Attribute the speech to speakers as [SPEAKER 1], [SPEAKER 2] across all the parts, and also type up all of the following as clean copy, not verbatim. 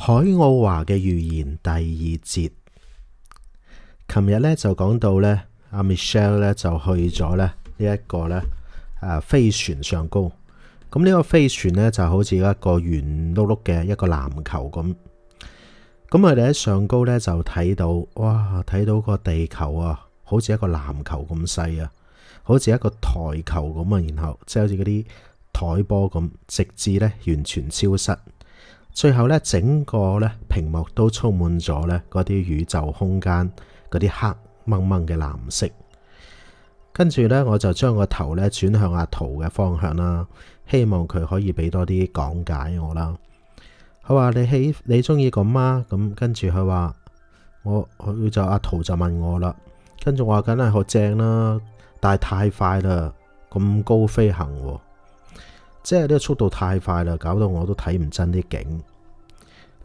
[SPEAKER 1] 海奧華嘅預言第二節，琴日咧就講到咧，阿 Michelle 咧就去咗咧呢一個咧飛船上高。咁呢個飛船咧就好似一個圓碌碌嘅一個籃球咁。咁佢哋喺上高咧就睇到，哇！睇到個地球啊，好似一個籃球咁細啊，好似一個台球咁啊，然後即係好似嗰啲台波咁，直至咧完全消失。最後咧，整個咧屏幕都充滿咗咧嗰啲宇宙空間嗰啲黑掹掹嘅藍色。跟住咧，我就將個頭咧轉向阿圖嘅方向啦，希望佢可以俾多啲講解我啦。佢話你中意咁嗎？咁跟住佢話佢就阿圖就問我啦。跟住我話梗係好正啦，但係太快啦，咁高飛行喎。即係呢個速度太快啦，搞到我都睇唔真啲景。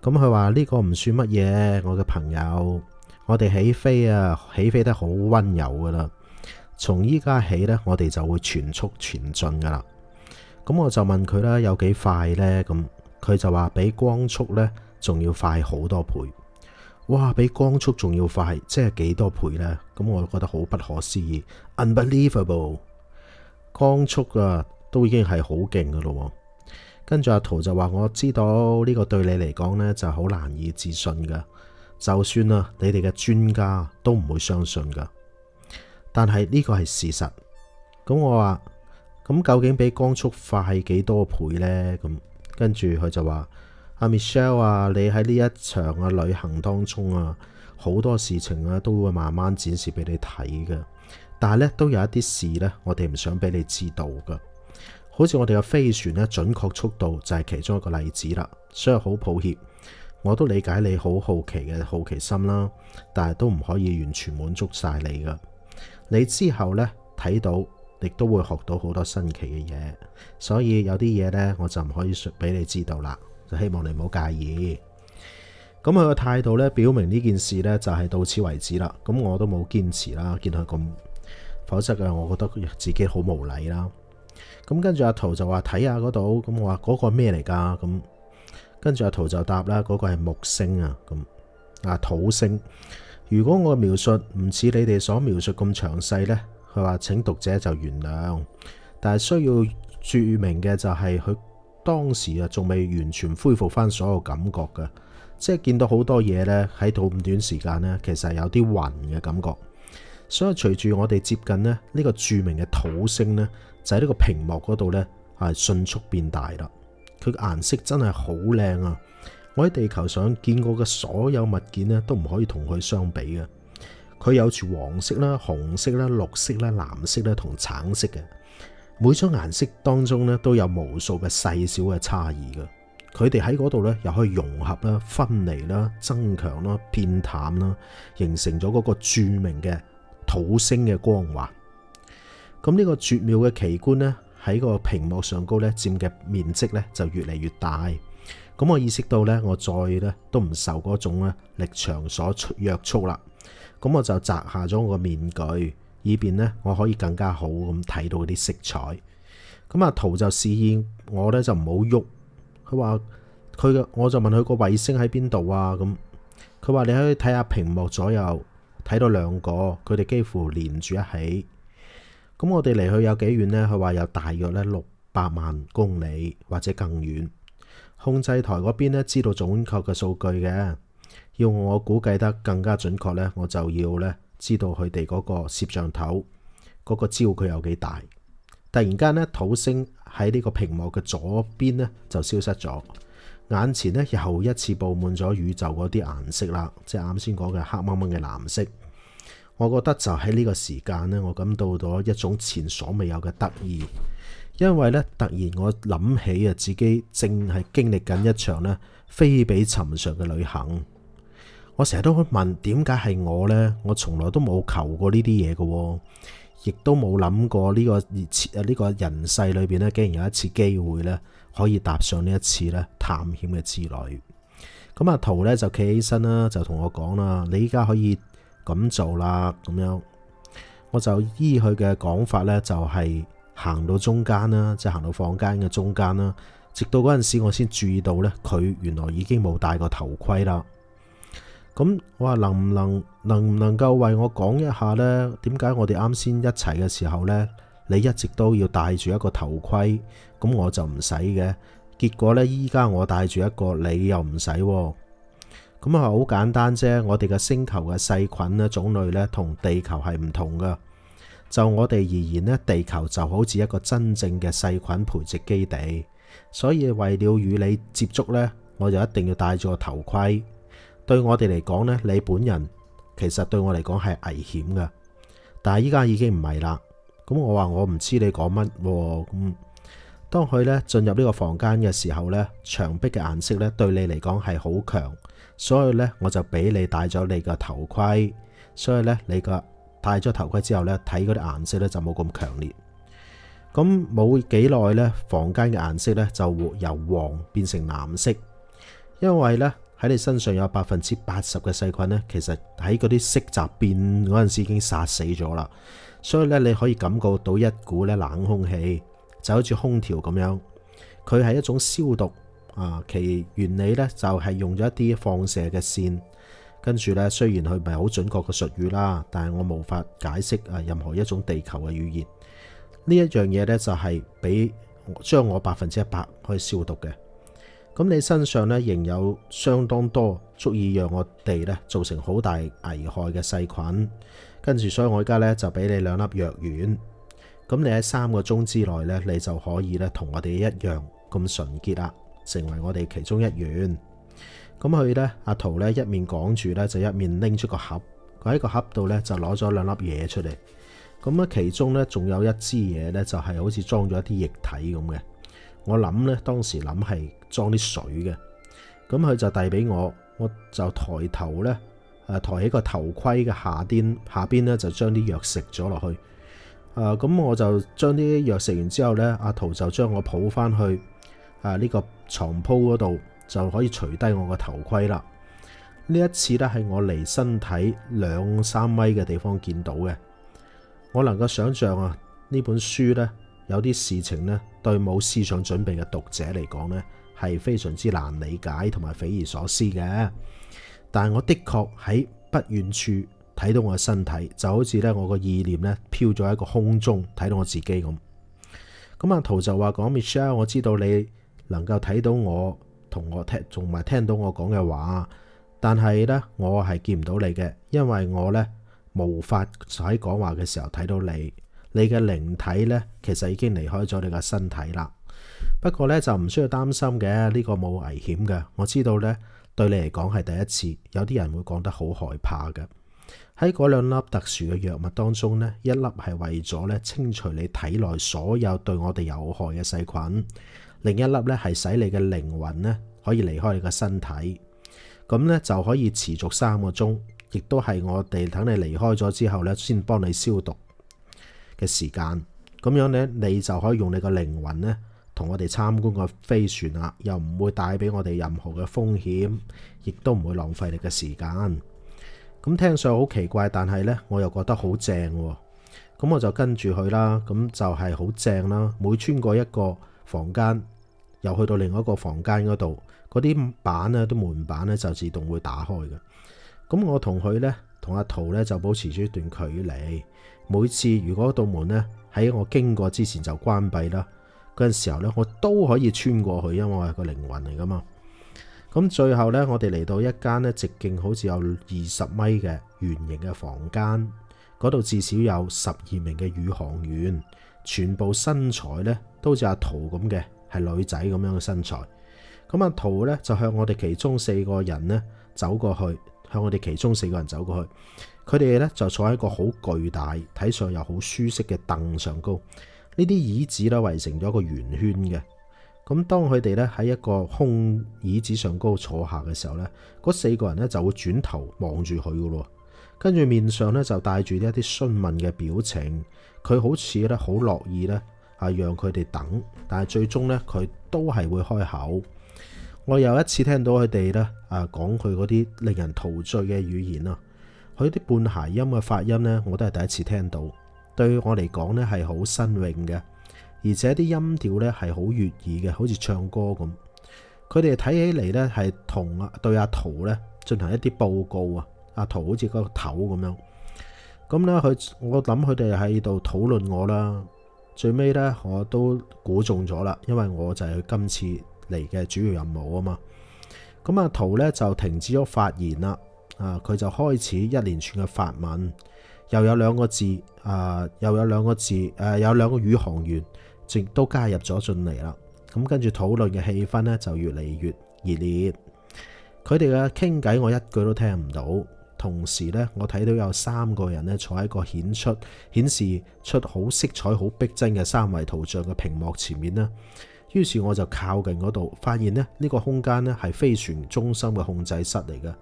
[SPEAKER 1] 咁佢話呢個唔算乜嘢，我嘅朋友，我哋起飛得好溫柔噶啦。從依家起呢，我哋就會全速前進噶啦。咁我就問佢啦，有幾快呢？咁佢就話比光速呢仲要快好多倍。哇，比光速仲要快，即係幾多倍呢？咁我覺得好不可思議 ，unbelievable。光速啊！都已經係好勁噶咯。跟住阿圖就話，我知道呢個對你嚟講呢就好難以置信噶，就算啊你哋嘅專家都唔會相信噶。但係呢個係事實。咁我話，咁究竟比光速快幾多倍呢？咁跟住佢就話，阿 Michelle 啊，你喺呢一場嘅旅行當中啊，好多事情啊都會慢慢展示俾你睇嘅。但係呢，都有一啲事呢，我哋唔想俾你知道噶。好似我哋嘅飛船咧，準確速度就係其中一個例子啦。所以好抱歉，我都理解你好好奇嘅好奇心啦，但係都唔可以完全滿足晒你噶。你之後呢，睇到，亦都會學到好多新奇嘅嘢，所以有啲嘢呢，我就唔可以俾你知道啦。就希望你唔好介意。咁佢嘅態度呢，表明呢件事呢，就係到此為止啦。咁我都冇堅持啦，見佢咁，否則嘅我覺得自己好無禮啦。咁跟住阿圖就話睇下嗰度，咁我話嗰個咩嚟噶？咁跟住阿圖就答啦，嗰個係木星啊，咁土星。如果我嘅描述唔似你哋所描述咁詳細呢，佢話請讀者就原諒。但係需要注明嘅就係佢當時啊仲未完全恢復翻所有感覺噶，即係見到好多嘢呢，喺咁短時間呢，其實有啲暈嘅感覺。所以隨住我哋接近呢個著名嘅土星呢，就喺呢個屏幕嗰度呢，係迅速變大啦。佢嘅顏色真係好靚啊！我喺地球上見過嘅所有物件呢，都唔可以同佢相比嘅。佢有住黃色啦、紅色啦、綠色啦、藍色啦同橙色嘅，每種顏色當中呢，都有無數嘅細小嘅差異嘅。佢哋喺嗰度呢，又可以融合啦、分離啦、增強啦、變淡啦，形成咗嗰個著名嘅土星嘅光環。咁呢個絕妙嘅奇觀呢，喺個屏幕上高呢，佔嘅面積呢就越嚟越大。咁我意識到呢，我再呢都唔受嗰種呢力場所約束啦。咁我就摘下咗我個面具，以便呢我可以更加好咁睇到嗰啲色彩。咁阿圖就示意我呢就唔好喐。佢話我就問佢個衛星喺邊度啊？咁佢話你可以睇下屏幕左右，睇到兩個，佢哋幾乎連住一起。咁我哋離去有幾遠呢？佢話有大約咧600萬公里或者更遠。控制台嗰邊呢，知道準確嘅數據嘅，要我估計得更加準確呢，我就要呢知道佢哋嗰個攝像頭嗰個焦距有幾大。突然間呢，土星喺呢個屏幕嘅左邊呢就消失咗，眼前呢又一次佈滿咗宇宙嗰啲顏色啦，即係啱先講嘅黑掹掹嘅藍色。我覺得就喺呢個時間呢，我感到咗一種前所未有嘅得意，因為呢，突然我諗起啊，自己正係經歷緊一場呢非比尋常嘅旅行。我成日都問點解係我呢？我從來都冇求過呢啲嘢嘅，亦都冇諗過呢個人世裏邊呢，竟然有一次機會呢，可以踏上呢一次呢探險嘅之旅。咁阿圖呢，就企起身啦，就同我講啦，你依家可以咁做啦，咁樣我就依佢嘅講法呢，就係行到中間啦，即係行到房間嘅中間啦，直到嗰陣時我先注意到呢，佢原來已經冇戴過頭盔啦。咁我話能唔能夠為我講一下呢？點解我哋啱先一齊嘅時候呢，你一直都要戴住一個頭盔，咁我就唔使嘅。結果呢，依家我戴住一個，你又唔使。咁啊，好簡單啫。我哋嘅星球嘅細菌呢，種類呢，同地球係唔同噶。就我哋而言呢，地球就好似一個真正嘅細菌培植基地，所以為了與你接觸呢，我就一定要戴住個頭盔。對我哋嚟講呢，你本人其實對我嚟講係危險噶，但係依家已經唔係啦。咁我話我唔知你講乜喎。當佢呢進入呢個房間嘅時候呢，牆壁嘅顏色呢對你嚟講係好強，所以呢，我就俾你戴咗你個頭盔。所以呢，你個戴咗頭盔之後呢，睇嗰啲顏色呢就冇咁強烈。咁冇幾耐呢，房間嘅顏色呢就會由黃變成藍色，因為呢，喺你身上有80%嘅細菌呢，其實喺嗰啲色澤變嗰陣時已經殺死咗啦。所以呢，你可以感覺到一股呢冷空氣，就好似空調咁樣。佢係一種消毒啊，其原理呢就係用咗一啲放射嘅線，跟住呢，雖然佢唔係好準確嘅術語啦，但係我無法解釋任何一種地球嘅語言。呢一樣嘢呢，就係俾將我100%可以消毒嘅。咁你身上呢，仍有相當多足以讓我哋呢造成好大危害嘅細菌，跟住所以我而家呢，就俾你2粒藥丸。咁你喺3個鐘之內呢，你就可以呢同我哋一樣咁純潔啦，成為我哋其中一員。咁佢呢，阿圖呢，一面講住呢，就一面拎出個盒，佢喺個盒度呢，就攞咗2粒嘢出嚟。咁啊，其中呢，仲有一支嘢呢，就係好似裝咗一啲液體咁嘅。我諗呢，當時諗係裝啲水嘅。咁佢就遞俾我，我就抬頭呢，抬起個頭盔嘅下邊呢，就將啲藥食咗落去。咁我就將啲藥食完之後呢，阿圖就將我抱翻去呢個床鋪嗰度，就可以除低我個頭盔啦。呢一次呢，係我離身體2-3米嘅地方見到嘅。我能夠想象呢本書呢，有啲事情呢，對冇思想準備嘅讀者嚟講呢，係非常之難理解同埋匪夷所思嘅。但係我的確喺不遠處睇到我嘅身體，就好似呢，我個意念呢飄咗喺個空中，睇到我自己咁。咁阿圖就話講 Michelle， 我知道你能夠睇到我，同埋聽到我講嘅話，但係呢，我係見唔到你嘅，因為我呢，無法喺講話嘅時候睇到你。你嘅靈體呢，其實已經離開咗你嘅身體啦。不過呢，就唔需要擔心嘅，呢個冇危險嘅。我知道呢，對你嚟講係第一次，有啲人會講得好害怕嘅。喺嗰2粒特殊嘅藥物當中呢，一粒係為咗呢清除你體內所有對我哋有害嘅細菌，另一粒呢係使你嘅靈魂呢可以離開你嘅身體。咁呢，就可以持續3個鐘，亦都係我哋等你離開咗之後呢，先幫你消毒嘅時間。咁樣呢，你就可以用你個靈魂呢同我哋參觀個飛船啦，又唔會帶俾我哋任何嘅風險，亦都唔會浪費你嘅時間。咁聽上好奇怪，但係呢，我又覺得好正喎。咁我就跟住佢啦，咁就係好正啦。每穿過一個房間，又去到另一個房間嗰度，嗰啲板呢，啲門板呢，就自動會打開嘅。咁我同佢呢，同阿圖呢，就保持住一段距離。每次如果道門呢喺我經過之前就關閉啦，嗰陣時候呢，我都可以穿過去，因為我係個靈魂嚟噶嘛。咁最後呢，我哋嚟到一間呢直徑好似有20米嘅圓形嘅房間，嗰度至少有12名嘅宇航員，全部身材呢都好似阿圖咁嘅，係女仔咁樣嘅身材。咁阿圖呢就向我哋其中4個人呢走過去，佢哋呢就坐喺一個好巨大、睇上又好舒適嘅凳上高，呢啲椅子呢圍成咗個圓圈嘅。咁當佢哋呢喺一個空椅子上高坐下嘅時候呢，嗰4個人呢就會轉頭望住佢噶咯，跟住面上呢就帶住一啲詢問嘅表情。佢好似呢好樂意呢讓佢哋等，但係最終呢，佢都係會開口。我又一次聽到佢哋呢講佢嗰啲令人陶醉嘅語言啊，佢啲半諧音嘅發音呢，我都係第一次聽到，對我嚟講呢係好新穎嘅。而且啲音調呢係好悅耳嘅，好似唱歌咁。佢哋睇起嚟呢係同對阿圖呢進行一啲報告啊。阿圖好似個頭咁樣，咁呢，我諗佢哋喺度討論我啦。最尾呢，我都估中咗啦，因為我就係佢今次嚟嘅主要任務啊嘛。咁阿圖呢就停止咗發言啦，佢就開始一連串嘅發問，又有兩個字，有兩個宇航員亦都加入咗進嚟啦。咁跟住討論嘅氣氛呢就越嚟越熱烈，佢哋嘅傾偈我一句都聽唔到。同時呢，我睇到有3個人呢坐喺個顯示出好色彩好逼真嘅3維圖像嘅屏幕前面啦。於是我就靠近嗰度，發現呢個空間呢係飛船中心嘅控制室嚟嘅。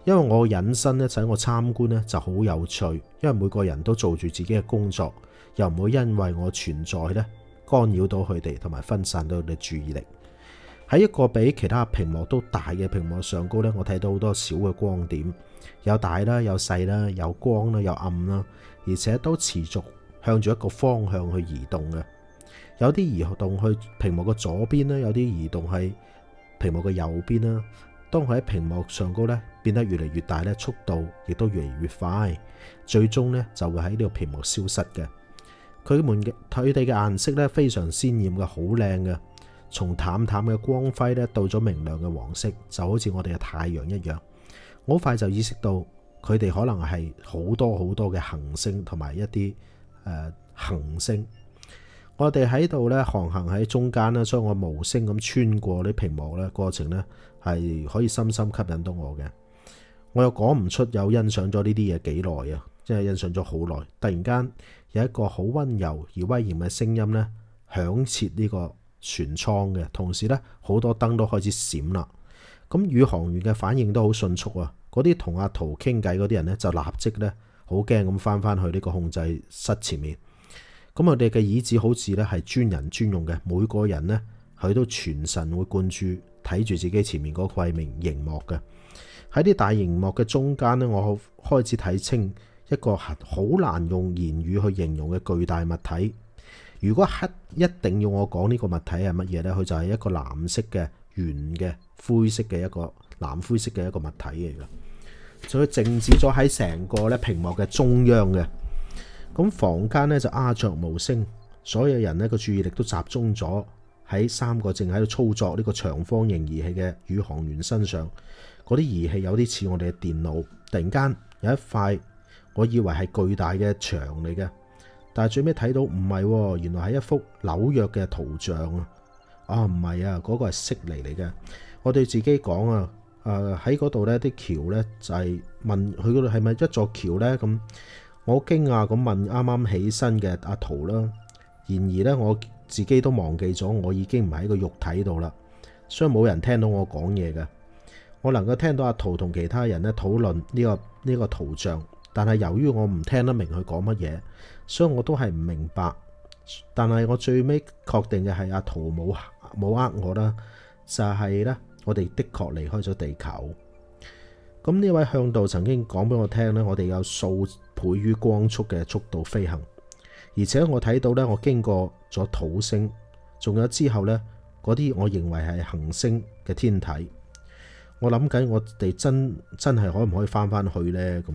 [SPEAKER 1] 因為我隱身呢，使我參觀呢就好有趣，因為每個人都做住自己嘅工作，又唔會因為我存在呢干擾到佢哋，同埋分散到佢哋注意力。喺一個比其他屏幕都大嘅屏幕上高呢，我睇到好多小嘅光點，有大啦，有細啦，有光啦，有暗啦，而且都持續向住一個方向去移動嘅。有啲移動去屏幕嘅左邊啦，有啲移動喺屏幕嘅右邊啦。當佢喺屏幕上高呢變得越嚟越大呢，速度亦都越嚟越快，最終呢就會喺呢個屏幕消失嘅。佢哋嘅顏色呢非常鮮豔嘅，好靚嘅。從淡淡嘅光輝咧到咗明亮嘅黃色，就好似我哋嘅太陽一樣。我好快就意識到佢哋可能係好多好多嘅行星同埋一啲行星。我哋喺度咧航行喺中間啦，所以我無聲咁穿過啲屏幕咧，過程咧係可以深深吸引到我嘅。我又講唔出有欣賞咗呢啲嘢幾耐啊，即係欣賞咗好耐。突然間有一個好溫柔而威嚴嘅聲音咧響徹呢個船艙嘅，同時咧好多燈都開始閃啦。咁宇航員嘅反應都好迅速啊！嗰啲同阿圖傾偈嗰啲人咧就立即咧好驚咁翻去呢個控制室前面。咁我哋嘅椅子好似咧係專人專用嘅，每個人呢，佢都全神會貫注睇住自己前面嗰塊熒幕嘅。喺啲大熒幕嘅中間呢，我開始睇清一個好難用言語去形容嘅巨大物體。如果一定要我講呢個物體係乜嘢呢？佢就係一個藍色嘅圓嘅灰色嘅一個藍灰色嘅一個物體嚟嘅，所以靜止咗喺成個咧屏幕嘅中央嘅。咁房間呢就鴉雀無聲，所有人呢個注意力都集中咗喺3個正喺度操作呢個長方形儀器嘅宇航員身上。嗰啲儀器有啲似我哋嘅電腦。突然間有一塊我以為係巨大嘅牆嚟嘅。但係最尾睇到唔係，原來係一幅紐約嘅圖像啊！唔係啊，嗰個係悉尼嚟嘅。我哋自己講啊，喺嗰度呢啲橋呢，就係問佢嗰度係咪一座橋呢？咁我好驚訝咁問啱啱起身嘅阿圖啦。然而呢，我自己都忘記咗我已經唔喺個肉體度啦，所以冇人聽到我講嘢嘅。我能夠聽到阿圖同其他人呢討論呢個圖像，但係由於我唔聽得明佢講乜嘢，所以我都係唔明白。但係我最尾確定嘅係阿圖冇呃我啦，就係呢，我哋的確離開咗地球。咁呢位向導曾經講俾我聽呢，我哋有數倍於光速嘅速度飛行，而且我睇到呢，我經過咗土星，仲有之後呢嗰啲我認為係行星嘅天體。我諗緊我哋真係可唔可以翻去呢？咁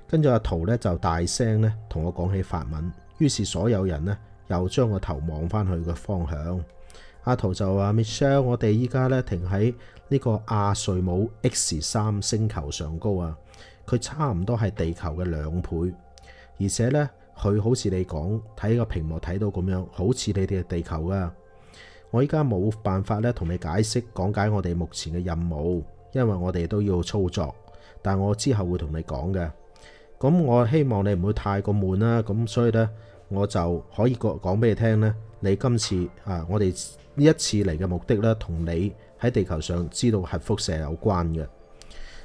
[SPEAKER 1] 跟住阿圖呢就大聲呢同我講起法文，於是所有人呢又將個頭望翻去嘅方向。阿圖就話 Michelle， 我哋依家呢停喺呢個亞瑞姆 X3 星球上高啊，佢差唔多係地球嘅2倍，而且呢，佢好似你講睇個屏幕睇到咁樣，好似你哋嘅地球啊。我依家冇辦法咧同你講解我哋目前嘅任務，因為我哋都要操作，但我之後會同你講嘅。咁我希望你唔會太過悶啦，咁所以呢，我就可以講俾你聽呢，你今次我哋呢一次嚟嘅目的呢，同你喺地球上知道核輻射有關嘅。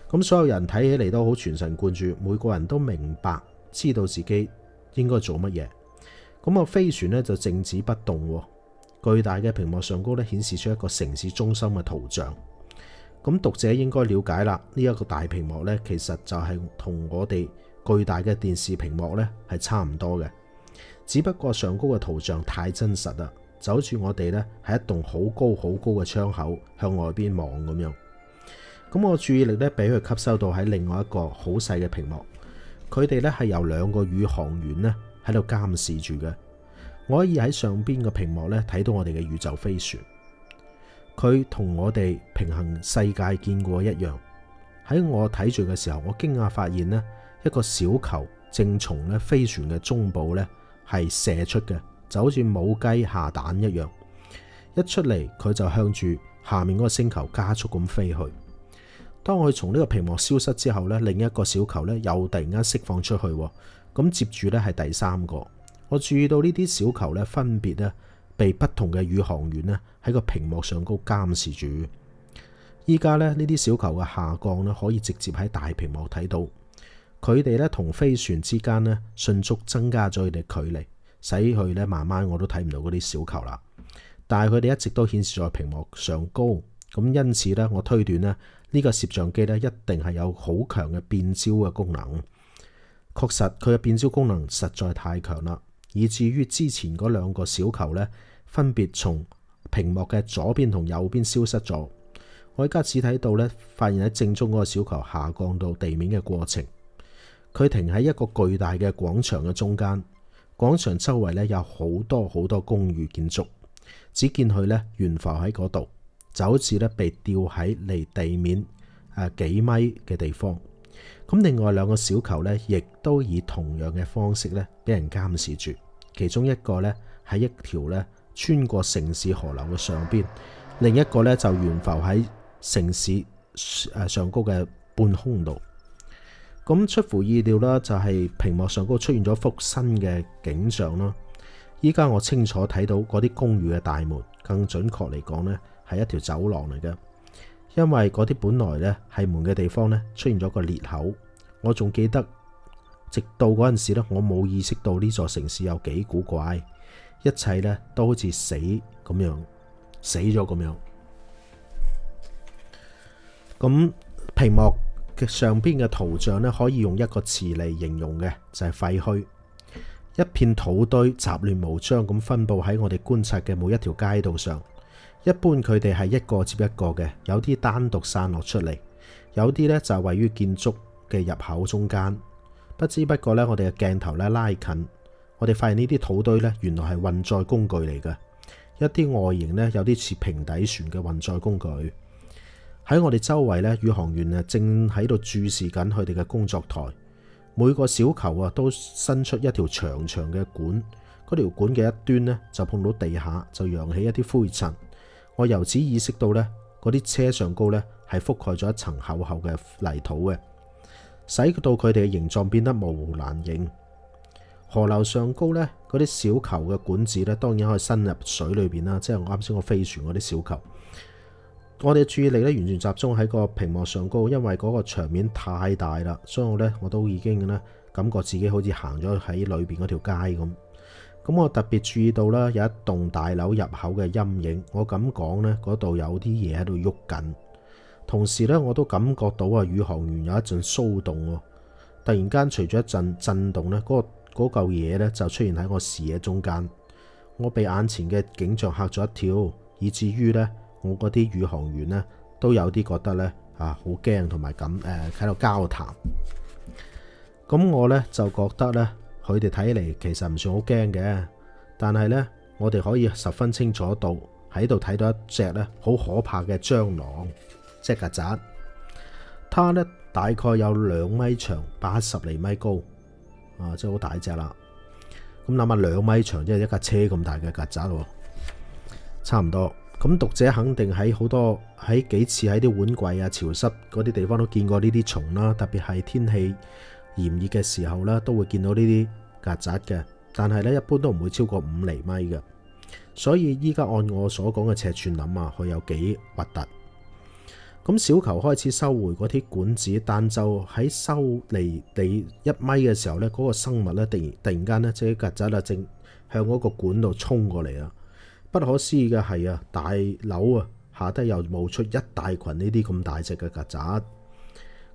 [SPEAKER 1] 咁所有人睇起嚟都好全神貫注，每個人都明白知道自己應該做乜嘢。咁個飛船呢，就靜止不動。巨大嘅屏幕上高咧顯示出一個城市中心嘅圖像。咁讀者應該了解啦，呢一個大屏幕呢，其實就係同我哋巨大嘅電視屏幕呢係差唔多嘅。只不過上高嘅圖像太真實啦，就好似我哋呢係一棟好高好高嘅窗口向外邊望咁樣。咁我注意力呢俾佢吸收到喺另外一個好細嘅屏幕，佢哋呢係由2個宇航員呢喺度監視住嘅。我可以喺上邊嘅屏幕呢睇到我哋嘅宇宙飛船，佢同我哋平行世界見過一樣。喺我睇住嘅時候，我驚訝發現呢一個小球正從呢飛船嘅中部呢係射出嘅，就好似母雞下蛋一樣。一出嚟佢就向住下面嗰個星球加速咁飛去。當佢從呢個屏幕消失之後呢，另一個小球呢又突然間釋放出去，咁接住呢係第3個。我注意到呢啲小球呢分別呢被不同嘅宇航員呢喺個屏幕上高監視住。依家呢啲小球嘅下降呢可以直接喺大屏幕睇到，佢哋呢同飛船之間呢迅速增加咗佢哋距離，使佢呢慢慢我都睇唔到嗰啲小球啦。但係佢哋一直都顯示在屏幕上高，咁因此呢，我推斷呢個攝像機呢一定係有好強嘅變焦嘅功能。確實佢嘅變焦功能實在太強啦，以至於之前嗰2個小球呢分別從屏幕嘅左邊同右邊消失咗。我而家只睇到呢，發現喺正中嗰個小球下降到地面嘅過程。佢停喺一個巨大嘅廣場嘅中間，廣場周圍呢有好多好多公寓建築，只見佢呢懸浮喺嗰度，就好似呢被吊喺離地面幾米嘅地方。咁另外2個小球呢，亦都以同樣嘅方式呢俾人監視住。其中一個呢喺一條呢穿過城市河流嘅上邊，另一個呢就懸浮喺城市上高嘅半空度。咁出乎意料啦，就係屏幕上高出現咗幅新嘅景象啦。依家我清楚睇到嗰啲公寓嘅大門，更準確嚟講呢係一條走廊嚟嘅。因為嗰啲本來呢係門嘅地方呢出現咗個裂口。我仲記得直到嗰陣時呢，我冇意識到呢座城市有幾古怪，一切呢都好似死咗咁樣。咁屏幕嘅上邊嘅圖像呢，可以用一個詞嚟形容嘅，就係廢墟。一片土堆雜亂無章咁分佈喺我哋觀察嘅每一條街道上。一般佢哋係一個接一個嘅，有啲單獨散落出嚟，有啲呢就位於建築嘅入口中間。不知不覺呢，我哋嘅鏡頭呢拉近，我哋發現呢啲土堆呢原來係運載工具嚟嘅，一啲外形呢有啲似平底船嘅運載工具。喺我哋周圍呢，宇航員正喺度注視緊佢哋嘅工作台。每個小球都伸出一條長長嘅管，嗰條管嘅一端呢就碰到地下，就揚起一啲灰塵。我由此意識到呢，嗰啲車上高呢係覆蓋咗一層厚厚嘅泥土嘅，使到佢哋嘅形狀變得模糊難認。河流上高呢，嗰啲小球嘅管子呢，當然可以伸入水裏邊啦，即係我啱先個飛船嗰啲小球。我哋注意力呢完全集中喺個屏幕上高，因為嗰個場面太大啦，所以我都已經呢感覺自己好似行咗喺裏邊嗰條街咁。咁我特別注意到啦，有一棟大樓入口嘅陰影，我咁講呢，嗰度有啲嘢喺度喐緊。同時呢，我都感覺到宇航員有一陣騷動。突然間，隨住一陣震動呢，嗰嚿嘢呢就出現喺我視野中間。我被眼前嘅景象嚇咗一跳，以至於呢，我嗰啲宇航員呢都有啲覺得呢好驚，同埋咁喺度交談。咁我呢就覺得呢，佢哋睇嚟其實唔算好驚嘅，但係呢，我哋可以十分清楚到喺度睇到一隻呢好可怕嘅蟑螂，即係曱甴。它呢大概有2米長，80厘米高，即係好大隻啦。咁諗下2米長，即係一架車咁大嘅曱甴喎，差唔多。咁讀者肯定喺幾次喺啲碗櫃潮濕嗰啲地方都見過呢啲蟲啦，特別係天氣炎熱嘅時候啦，都會見到呢啲曱甴嘅。但係咧，一般都唔會超過5厘米嘅。所以依家按我所講嘅尺寸諗佢有幾核突。咁小球開始收回嗰啲管子，但就喺收離地1米嘅時候呢，嗰個生物呢突然間呢，即係曱甴正向嗰個管度衝過嚟啊！不可思議嘅係大樓下低又冒出一大群呢啲咁大隻嘅曱甴，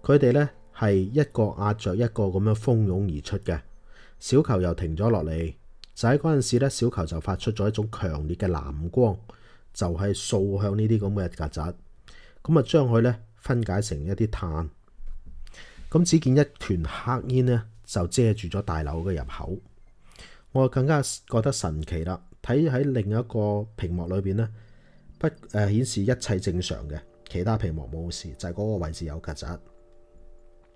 [SPEAKER 1] 佢哋呢係一個壓着一個咁樣蜂擁而出嘅。小球又停咗落嚟，就喺嗰陣時咧，小球就發出咗一種強烈嘅藍光，就係掃向呢啲咁嘅曱甴，咁啊將佢咧分解成一啲碳。咁只見一團黑煙咧就遮住咗大樓嘅入口。我更加覺得神奇啦！睇喺另一個屏幕裏邊咧，顯示一切正常嘅，其他屏幕冇事，就係嗰個位置有曱甴。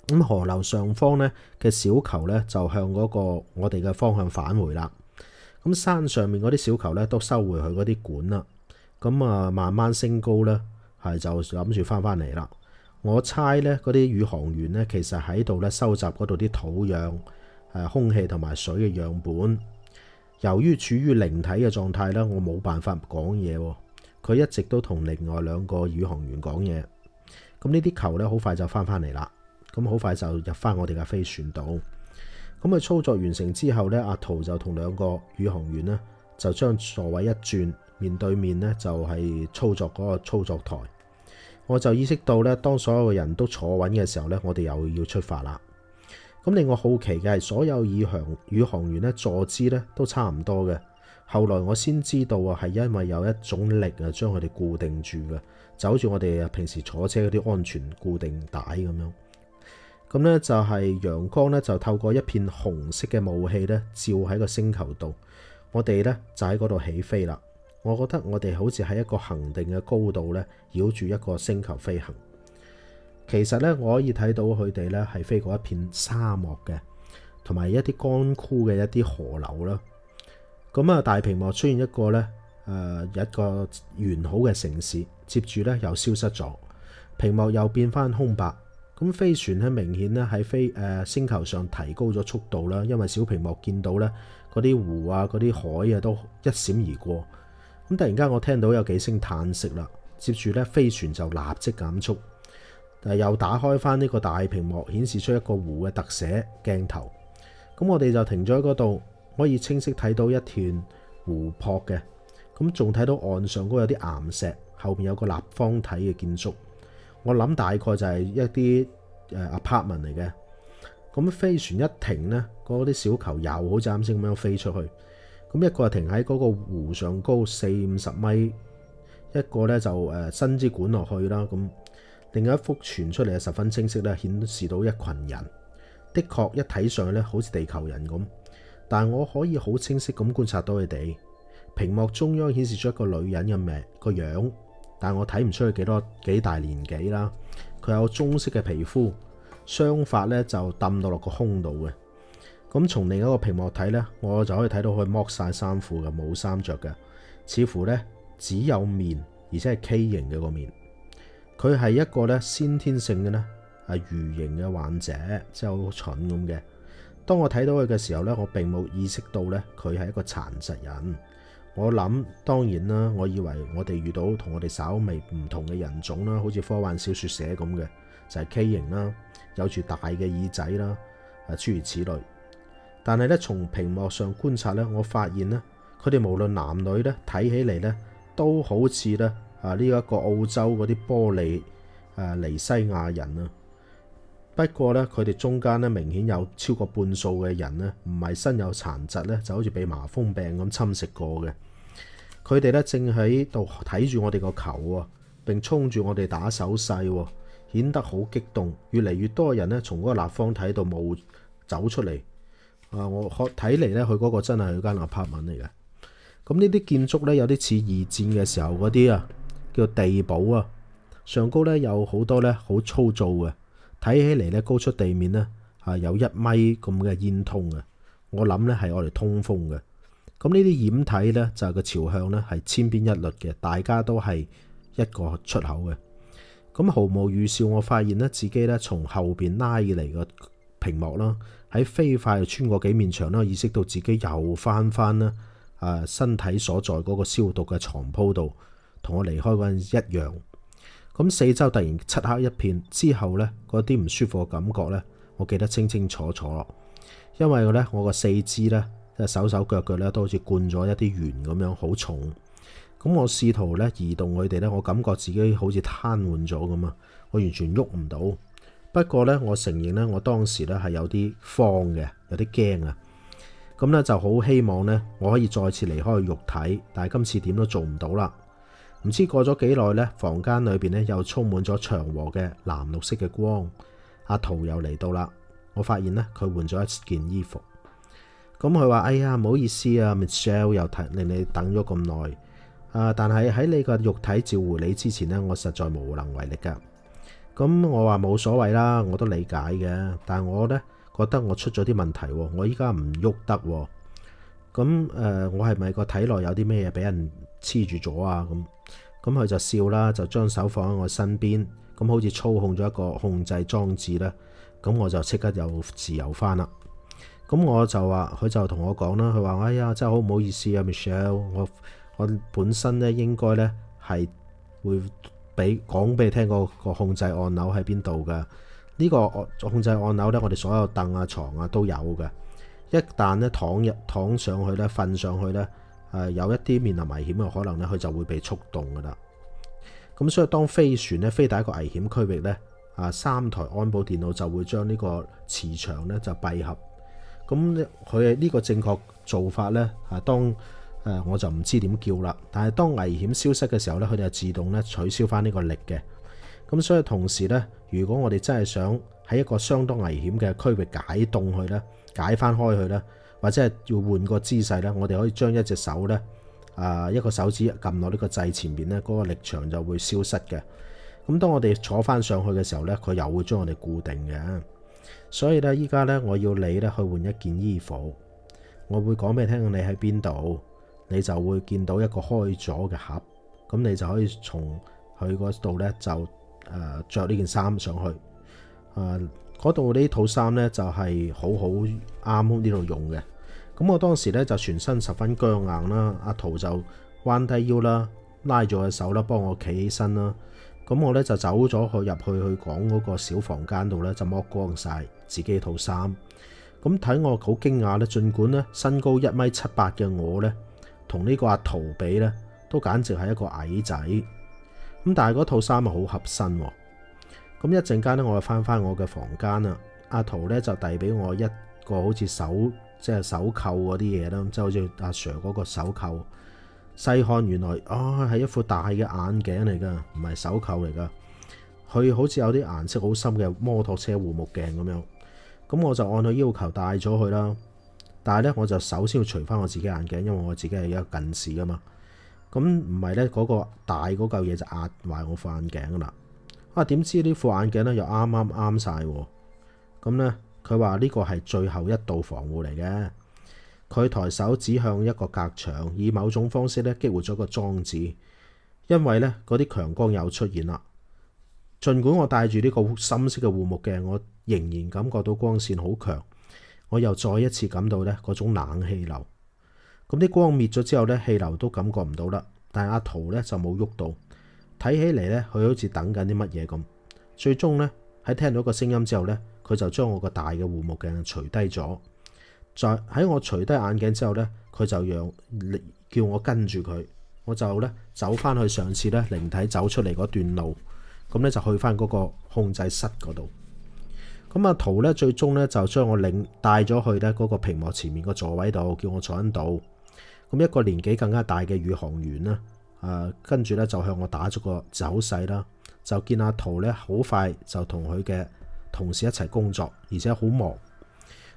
[SPEAKER 1] 咁河流上方咧嘅小球咧就向嗰個我哋嘅方向返回啦。咁山上面嗰啲小球咧都收回佢嗰啲管啦。咁啊慢慢升高咧，係就諗住翻嚟啦。我猜咧嗰啲宇航員咧其實喺度咧收集嗰度啲土壤、空氣同埋水嘅樣本。由於處於靈體嘅狀態咧，我冇辦法講嘢喎。佢一直都同另外兩個宇航員講嘢。咁呢啲球咧好快就翻嚟啦。咁好快就入翻我哋嘅飛船度。咁佢操作完成之後咧，阿圖就同兩個宇航員呢，就將座位一轉，面對面呢，就係操作嗰個操作台。我就意識到咧，當所有嘅人都坐穩嘅時候咧，我哋又要出發啦。咁令我好奇嘅係，所有宇航員咧坐姿咧都差唔多嘅。後來我先知道啊，係因為有一種力啊將佢哋固定住嘅，就好似我哋平時坐車嗰啲安全固定帶咁樣。咁咧就係陽光咧就透過一片紅色嘅霧氣咧照喺個星球度，我哋咧就喺嗰度起飛啦。我覺得我哋好似喺一個恆定嘅高度咧繞住一個星球飛行。其實咧我可以睇到佢哋咧係飛過一片沙漠嘅，同埋一啲乾枯嘅一啲河流啦。咁啊大屏幕出現一個咧一個完好嘅城市，接住咧又消失咗，屏幕又變翻空白。咁飛船咧明顯咧喺星球上提高咗速度啦，因為小屏幕見到咧嗰啲湖啊、嗰啲海啊都一閃而過。咁突然間我聽到有幾聲嘆息啦，接住咧飛船就立即減速，又打開翻呢個大屏幕，顯示出一個湖嘅特寫鏡頭。咁我哋就停咗喺嗰度，可以清晰睇到一團湖泊嘅。咁仲睇到岸上嗰有啲岩石，後面有個立方體嘅建築。我諗大概就係一啲apartment 嚟嘅。咁飛船一停呢，嗰啲小球又好似啱先咁樣飛出去。咁一個停喺嗰個湖上高40-50米，一個咧就伸支管落去啦。咁另一幅傳出嚟係十分清晰咧，顯示到一群人。的確一睇上去咧好似地球人咁，但係我可以好清晰咁觀察到佢哋。屏幕中央顯示出一個女人嘅個樣。但我睇唔出佢幾大年紀啦。佢有棕色嘅皮膚，雙髮咧就揼到落個胸度嘅。咁從另一個屏幕睇咧，我就可以睇到佢剝晒衫褲嘅，冇衫着嘅，似乎咧只有面，而且係畸形嘅個面。佢係一個咧先天性嘅咧魚形嘅患者，即係好蠢咁嘅。當我睇到佢嘅時候咧，我並冇意識到咧佢係一個殘疾人。我諗當然啦，我以為我哋遇到同我哋稍微唔同嘅人種啦，好似科幻小說寫咁嘅，就係畸形啦，有住大嘅耳仔啦，諸如此類。但係咧從屏幕上觀察咧，我發現咧佢哋無論男女咧睇起嚟咧都好似咧呢一個澳洲嗰啲玻利尼西亞人啊。不過咧佢哋中間咧明顯有超過半數嘅人咧唔係身有殘疾咧，就好似被麻風病咁侵蝕過嘅。佢哋咧正喺度睇住我哋個球啊，並衝住我哋打手勢，顯得好激動。越嚟越多人咧從嗰個立方體度冒走出嚟。我睇嚟咧佢嗰個真係佢間 apartment 嚟嘅。咁呢啲建築咧有啲似二戰嘅時候嗰啲啊，叫地堡啊，上高咧有好多咧好粗糙嘅。睇起嚟咧高出地面咧有1米咁嘅煙囪嘅，我諗咧係我哋通風嘅。咁呢啲掩體咧就係個朝向咧係千篇一律嘅，大家都係一個出口嘅。咁毫無預兆，我發現咧自己咧從後邊拉嚟個屏幕啦，喺飛快穿過幾面牆啦，意識到自己又翻啦身體所在嗰個消毒嘅床鋪度，同我離開嗰陣一樣。咁四周突然漆黑一片之後呢，嗰啲唔舒服嘅感覺呢，我記得清清楚楚咯。因為呢，我個四肢呢，即係手手腳腳呢，都好似灌咗一啲鉛咁樣，好重。咁我試圖呢移動佢哋呢，我感覺自己好似癱瘓咗咁啊，我完全喐唔到。不過呢，我承認呢，我當時呢係有啲慌嘅，有啲驚啊。咁呢就好希望呢，我可以再次離開肉體，但係今次點都做唔到啦。唔知過咗幾耐呢，房間裏邊呢又充滿咗祥和嘅藍綠色嘅光。阿圖又嚟到啦，我發現呢，佢換咗一件衣服。咁佢話：哎呀，唔好意思啊 ，Michelle 又令你等咗咁耐。但係喺你個肉體召回你之前呢，我實在無能為力噶。咁我話冇所謂啦，我都理解嘅。但係我呢，覺得我出咗啲問題，我依家唔喐得。咁我係咪個體內有啲咩嘢俾人黐住咗啊？咁佢就笑啦，就將手放喺我身邊，咁好似操控咗一個控制裝置啦。咁我就即刻又自由翻啦。咁我就話，佢就同我講啦，佢話：哎呀，真係好唔好意思啊 ，Michelle，我本身咧應該咧係會講俾你聽個控制按鈕喺邊度㗎。呢個控制按鈕咧，我哋所有凳啊、床啊都有嘅。一旦咧躺上去咧、瞓上去咧，有一啲面臨危險嘅可能咧，佢就會被觸動㗎啦。咁所以當飛船咧飛到一個危險區域咧，3台安保電腦就會將呢個磁場咧就閉合。咁佢呢個正確做法咧，當我就唔知點叫啦。但係當危險消失嘅時候咧，佢哋就自動咧取消翻呢個力嘅。咁所以同時咧，如果我哋真係想喺一個相當危險嘅區域解凍佢咧，解翻開佢咧，或者係要換個姿勢咧，我哋可以將一隻手咧，一個手指撳落呢個掣前面咧，嗰個力場就會消失嘅。咁當我哋坐翻上去嘅時候咧，佢又會將我哋固定嘅。所以咧，依家咧我要你咧去換一件衣服，我會講俾你聽你喺邊度，你就會見到一個開咗嘅盒，咁你就可以從佢嗰度咧就着呢件衫上去。嗰度呢套衫咧就係好啱呢度用嘅。咁我當時咧就全身十分僵硬啦，阿圖就彎低腰啦，拉咗隻手啦，幫我企起身啦。咁我咧就走咗入去講嗰個小房間度咧，就剝光晒自己套衫。咁睇我好驚訝咧，儘管咧身高1.78米嘅我咧，同呢個阿圖比咧，都簡直係一個矮仔。咁但係嗰套衫啊好合身。咁一陣間咧，我就翻我嘅房間啦。阿圖咧就遞俾我一個好似手扣嗰啲嘢啦，即係好似阿 Sir 嗰個手扣。細看原來係一副大嘅眼鏡嚟噶，唔係手扣嚟噶。佢好似有啲顏色好深嘅摩托車護目鏡咁樣。咁我就按佢要求戴咗佢啦。但係咧，我就首先要除翻我自己眼鏡，因為我自己係一個近視噶嘛。咁唔係咧，嗰個大嗰嚿嘢就壓壞我副眼鏡噶啦。點知呢副眼鏡咧又啱晒。咁咧，佢話呢個係最後一道防護嚟嘅。佢抬手指向一個隔牆，以某種方式咧激活咗個裝置。因為咧嗰啲強光又出現啦。儘管我戴住呢個深色嘅護目鏡，我仍然感覺到光線好強。我又再一次感到咧嗰種冷氣流。咁啲光滅咗之後咧，氣流都感覺唔到啦。但係阿圖咧就冇喐到，睇起嚟咧佢好似等緊啲乜嘢咁。最終咧喺聽到個聲音之後咧，佢就將我個大嘅護目鏡除低咗。喺我除低眼鏡之後咧，佢就叫我跟住佢。我就咧走翻去上次咧靈體走出嚟嗰段路，咁咧就去翻嗰個控制室嗰度。咁阿圖咧最終咧就將我帶咗去咧嗰個屏幕前面個座位度，叫我坐喺度。咁一個年紀更加大嘅宇航員啦，跟住咧就向我打咗個手勢啦。就見阿圖咧好快就同佢嘅同事一齊工作，而且好忙。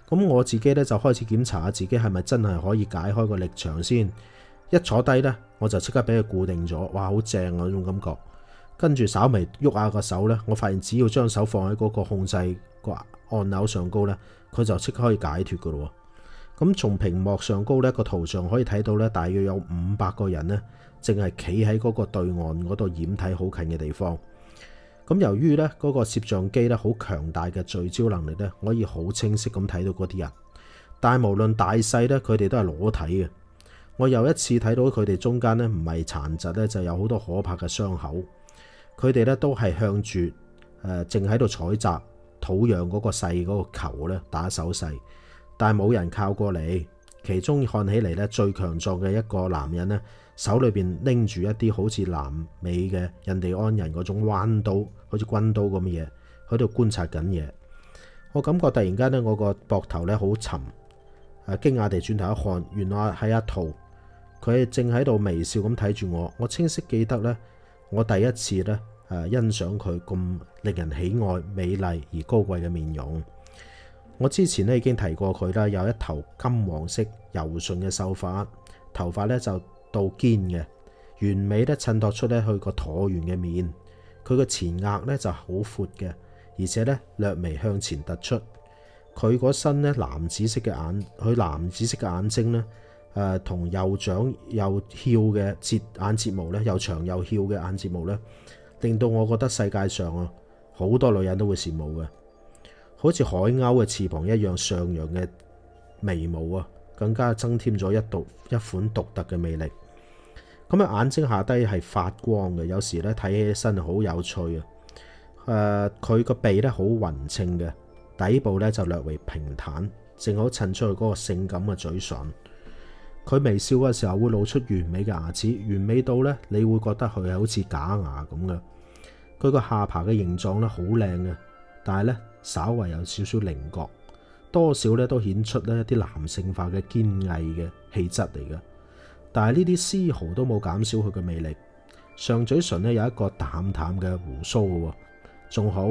[SPEAKER 1] 咁我自己咧就開始檢查下自己係咪真係可以解開個力場先。一坐低咧，我就即刻俾佢固定咗。哇，好正啊！嗰種感覺。跟住稍微喐下個手咧，我發現只要將手放喺嗰個控制個按鈕上高咧，佢就即刻可以解脫噶咯。咁從屏幕上高咧個圖像可以睇到咧，大約有500個人咧，淨係企喺嗰個對岸嗰度掩體好近嘅地方。咁由於咧嗰個攝像機咧好強大嘅聚焦能力咧，可以好清晰咁睇到嗰啲人。但係無論大細咧，佢哋都係裸體嘅。我又一次睇到佢哋中間咧唔係殘疾咧，就有好多可怕嘅傷口。佢哋咧都係向住正喺度採集土壤嗰個細嗰個球咧打手勢，但係冇人靠過嚟。其中看起嚟咧最強壯嘅一個男人咧，手裏邊拎住一啲好似南美嘅印第安人嗰種彎刀，好似軍刀咁嘅嘢，喺度觀察緊嘢。我感覺突然間咧，我個膊頭咧好沉，驚訝地轉頭一看，原來係阿圖，佢正喺度微笑咁睇住我。我清晰記得呢，我第一次呢欣賞佢咁令人喜愛、美麗而高貴嘅面容。我之前呢已經提過佢啦，有一頭金黃色柔順嘅秀髮，頭髮呢就到肩嘅，完美咧襯托出咧佢個橢圓嘅面。佢個前額咧就好闊嘅，而且咧略微向前突出。佢嗰身咧藍紫色嘅眼睛咧，同又長又翹嘅眼睫毛咧，又長又翹嘅眼睫毛咧，令到我覺得世界上好多女人都會羨慕嘅。好似海鷗嘅翅膀一樣上揚嘅眉毛更加增添咗一款獨特嘅魅力。咁眼睛下低係發光嘅，有時咧睇起身好有趣佢個鼻咧好勻稱嘅，底部咧就略為平坦，正好襯出佢嗰個性感嘅嘴唇。佢微笑嘅時候會露出完美嘅牙齒，完美到咧你會覺得佢係好似假牙咁嘅。佢個下巴嘅形狀咧好靚嘅，但係咧稍為有少少稜角，多少咧都顯出咧一啲男性化嘅堅毅嘅氣質嚟嘅。但係呢啲絲毫都冇減少佢嘅魅力。上嘴唇咧有一個淡淡嘅鬍鬚嘅，仲好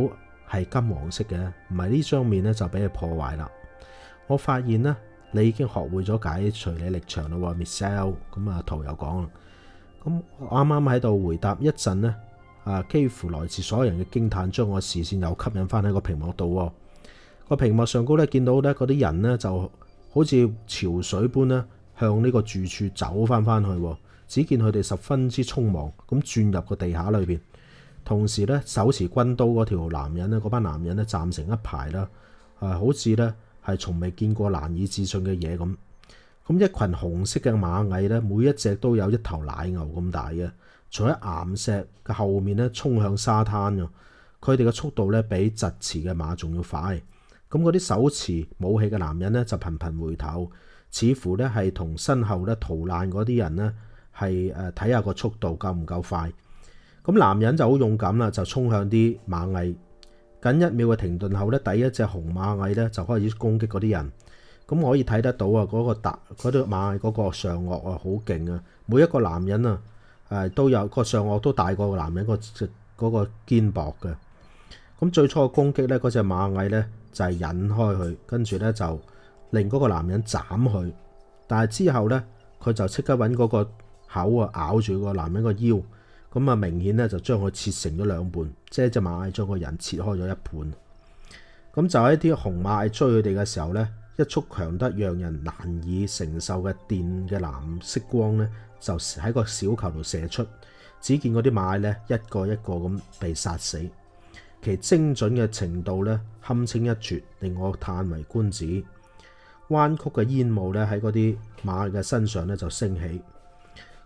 [SPEAKER 1] 係金黃色嘅，唔係呢張面咧就俾佢破壞啦。我發現呢，你已經學會咗解除你力場啦，Michelle。咁阿圖又講啦，咁我啱啱喺度回答一陣呢，幾乎來自所有人嘅驚嘆將我視線又吸引翻喺個屏幕度。個屏幕上高咧見到咧嗰啲人呢就好似潮水般咧，向呢個住處走翻去，只見佢哋十分之匆忙咁轉入個地下裏邊，同時咧手持軍刀嗰條男人咧，嗰班男人咧站成一排啦，好似咧係從未見過難以置信嘅嘢咁。咁一群紅色嘅螞蟻咧，每一隻都有一頭奶牛咁大嘅，從喺岩石嘅後面咧衝向沙灘嘅。佢哋嘅速度咧比疾馳嘅馬仲要快。咁嗰啲手持武器嘅男人咧就頻頻回頭，似乎咧係同身後咧逃難嗰啲人咧係睇下個速度夠唔夠快。咁男人就好勇敢啦，就衝向啲螞蟻。僅一秒嘅停頓後咧，第一隻紅螞蟻咧就開始攻擊嗰啲人。咁我可以睇得到嗰啲螞蟻嗰個上顎好勁啊！每一個男人都有個上顎都大過個男人嗰個肩膊嘅。咁最初嘅攻擊咧，嗰隻螞蟻咧就係引開佢，跟住咧就令嗰個男人斬佢。但係之後咧，佢就即刻揾嗰個口咬住個男人個腰，咁明顯咧就將佢切成咗兩半，即係隻螞蟻將個人切開咗一半。咁就喺啲紅螞蟻追佢哋嘅時候咧，一束強得讓人難以承受嘅電嘅藍色光咧，就喺個小球度射出。只見嗰啲螞蟻咧一個一個咁被殺死，其精準嘅程度咧堪稱一絕，令我嘆為觀止。彎曲嘅煙霧咧喺嗰啲螞蟻嘅身上咧就升起，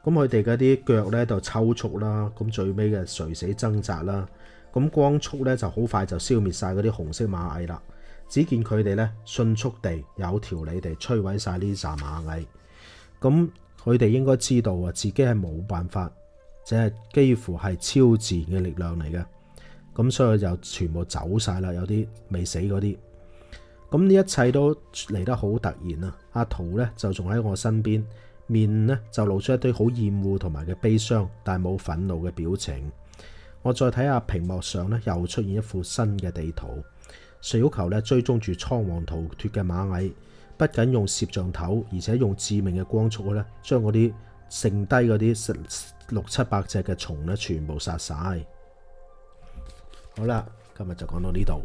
[SPEAKER 1] 咁佢哋嗰啲腳咧就抽搐啦，咁最尾嘅垂死掙扎啦，咁光速咧就好快就消滅晒嗰啲紅色螞蟻啦。只見佢哋咧迅速地有條理地摧毀晒呢紮螞蟻。咁佢哋應該知道自己係冇辦法，即係幾乎係超自然嘅力量嚟嘅。咁所以就全部走晒啦，有啲未死嗰啲。咁呢一切都嚟得好突然啊！阿圖咧就仲喺我身邊，面咧就露出一堆好厭惡同埋嘅悲傷，但係冇憤怒嘅表情。我再睇下屏幕上咧，又出現一副新嘅地圖。小球咧追蹤住倉皇逃脫嘅螞蟻，不僅用攝像頭，而且用致命嘅光速咧，將嗰啲剩低嗰啲600-700隻嘅蟲咧，全部殺晒。好啦，今日就講到呢度。